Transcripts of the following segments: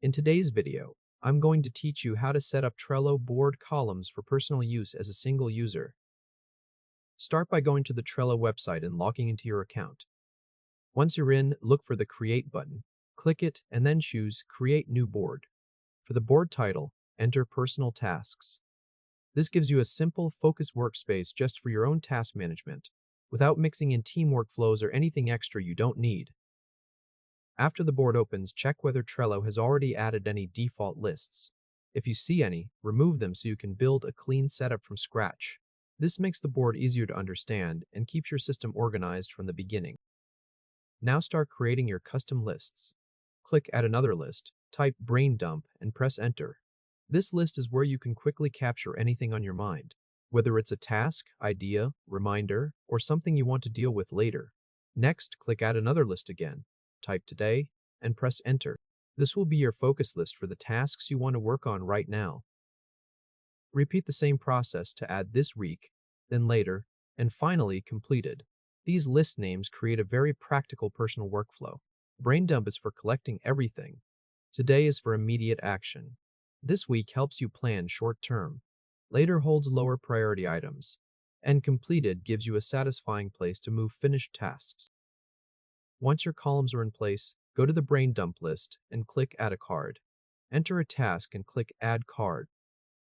In today's video, I'm going to teach you how to set up Trello board columns for personal use as a single user. Start by going to the Trello website and logging into your account. Once you're in, look for the Create button, click it, and then choose Create New Board. For the board title, enter Personal Tasks. This gives you a simple, focused workspace just for your own task management, without mixing in team workflows or anything extra you don't need. After the board opens, check whether Trello has already added any default lists. If you see any, remove them so you can build a clean setup from scratch. This makes the board easier to understand and keeps your system organized from the beginning. Now start creating your custom lists. Click Add another list, type Brain Dump, and press Enter. This list is where you can quickly capture anything on your mind, whether it's a task, idea, reminder, or something you want to deal with later. Next, click Add another list again. Type Today, and press Enter. This will be your focus list for the tasks you want to work on right now. Repeat the same process to add this week, then later, and finally completed. These list names create a very practical personal workflow. Brain Dump is for collecting everything. Today is for immediate action. This week helps you plan short term. Later holds lower priority items. And completed gives you a satisfying place to move finished tasks. Once your columns are in place, go to the Brain Dump list and click Add a Card. Enter a task and click Add Card.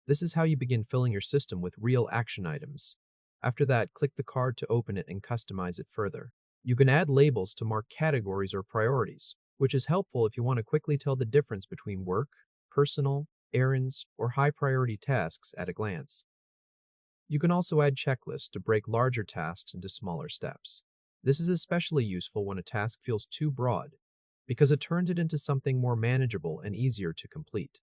This is how you begin filling your system with real action items. After that, click the card to open it and customize it further. You can add labels to mark categories or priorities, which is helpful if you want to quickly tell the difference between work, personal, errands, or high-priority tasks at a glance. You can also add checklists to break larger tasks into smaller steps. This is especially useful when a task feels too broad, because it turns it into something more manageable and easier to complete.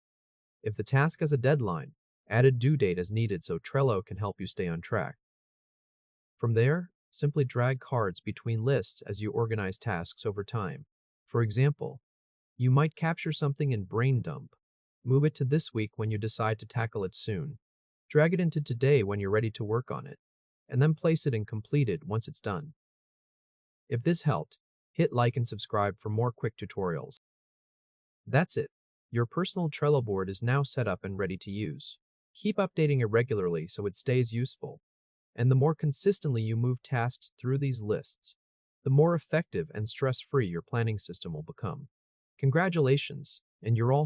If the task has a deadline, add a due date as needed so Trello can help you stay on track. From there, simply drag cards between lists as you organize tasks over time. For example, you might capture something in Brain Dump, move it to this week when you decide to tackle it soon, drag it into today when you're ready to work on it, and then place it in completed once it's done. If this helped, hit like and subscribe for more quick tutorials. That's it. Your personal Trello board is now set up and ready to use. Keep updating it regularly so it stays useful. And the more consistently you move tasks through these lists, the more effective and stress-free your planning system will become. Congratulations, and you're all